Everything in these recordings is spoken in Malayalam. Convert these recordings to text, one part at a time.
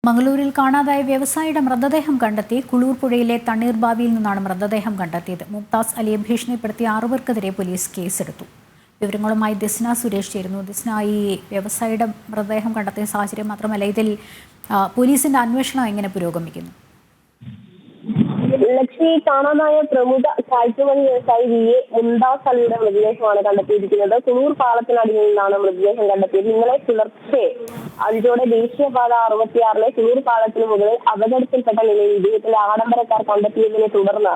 മംഗളൂരിൽ കാണാതായ വ്യവസായിയുടെ മൃതദേഹം കണ്ടെത്തി. കുളൂർ പുഴയിലെ തണ്ണീർബാവിയിൽ നിന്നാണ് മൃതദേഹം കണ്ടെത്തിയത്. മുംതാസ് അലിയെ ഭീഷണിപ്പെടുത്തിയ 6 പേർക്കെതിരെ പോലീസ് കേസെടുത്തു. വിവരങ്ങളുമായി ദിസ്ന സുരേഷ് ചേരുന്നു. ദിസ്ന, ഈ വ്യവസായിയുടെ മൃതദേഹം കണ്ടെത്തിയ സാഹചര്യം മാത്രമല്ല, ഇതിൽ പോലീസിന്റെ അന്വേഷണം എങ്ങനെ പുരോഗമിക്കുന്നു? ലക്ഷ്മി, കാണാനായ പ്രമുഖ കാഴ്ചമണി വ്യവസായി മുംതാസ് അലിയുടെ മൃതദേഹമാണ് കണ്ടെത്തിയിരിക്കുന്നത്. കുളൂർ പാളത്തിനടിയിൽ നിന്നാണ് മൃതദേഹം കണ്ടെത്തിയത്. ഇന്നലെ പുലർച്ചെ 5 ദേശീയപാത 66 കുളൂർ പാളത്തിന് മുകളിൽ അപകടത്തിൽപ്പെട്ട നിലയിൽ ഇദ്ദേഹത്തിന്റെ ആഡംബരക്കാർ കണ്ടെത്തിയതിനെ തുടർന്ന്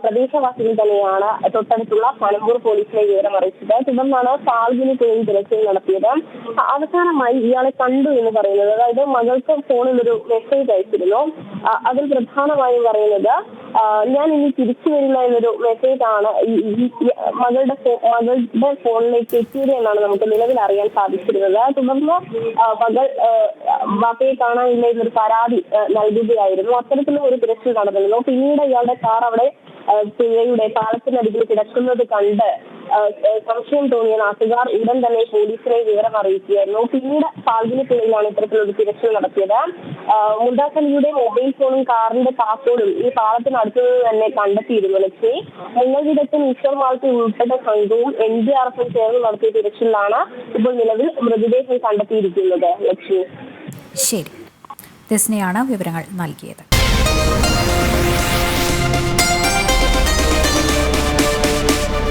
പ്രദേശവാസികൾ തന്നെയാണ് തൊട്ടടുത്തുള്ള പനമ്പൂർ പോലീസിനെ വിവരം അറിയിച്ചത്. തുടർന്നാണ് ഫാൽഗുനി പുഴയിൽ തിരച്ചിൽ നടത്തിയത്. അവസാനമായി ഇയാളെ കണ്ടു എന്ന് പറയുന്നത്, അതായത് മകൾക്ക് ഫോണിൽ ഒരു മെസ്സേജ് അയച്ചിരുന്നു. അതിൽ പ്രധാനമായും പറയുന്നത്, ഞാൻ ഇനി തിരിച്ചു വരില്ല എന്നൊരു മെസ്സേജ് ആണ് മകളുടെ ഫോണിലേക്ക് എത്തിയത് എന്നാണ് നമുക്ക് നിലവിൽ അറിയാൻ സാധിച്ചിരുന്നത്. തുടർന്ന് മകൾ ബാപ്പയെ കാണാനില്ല എന്നൊരു പരാതി നൽകുകയായിരുന്നു. അത്തരത്തിലുള്ള ഒരു തിരച്ചിൽ നടന്നിരുന്നു. പിന്നീട് ഇയാളുടെ കാർ അവിടെ പുഴയുടെ പാലത്തിനടിയിൽ കിടക്കുന്നത് കണ്ട് സംശയം തോന്നിയ നാട്ടുകാർ ഉടൻ തന്നെ പോലീസിനെ വിവരം അറിയിക്കുകയായിരുന്നു. പിന്നീട് ഫാൽഗുനി പുഴയിലാണ് ഇത്തരത്തിലൊരു തിരച്ചിൽ നടത്തിയത്. മുംതാസ് അലിയുടെ മൊബൈൽ ഫോണും കാറിന്റെ താക്കോലും ഈ പാലത്തിനടുത്ത് തന്നെ കണ്ടെത്തിയിരുന്നു. ലക്ഷ്മി, മുങ്ങൽ വിദഗ്ധൻ ഈശ്വർ മാൾട്ടി ഉൾപ്പെട്ട സംഘവും NDRF ചേർന്ന് നടത്തിയ തിരച്ചിലാണ് ഇപ്പോൾ നിലവിൽ മൃതദേഹം കണ്ടെത്തിയിരിക്കുന്നത്. ലക്ഷ്മി, ശരി, ദിസ്നയാണ് വിവരങ്ങൾ നൽകിയത്.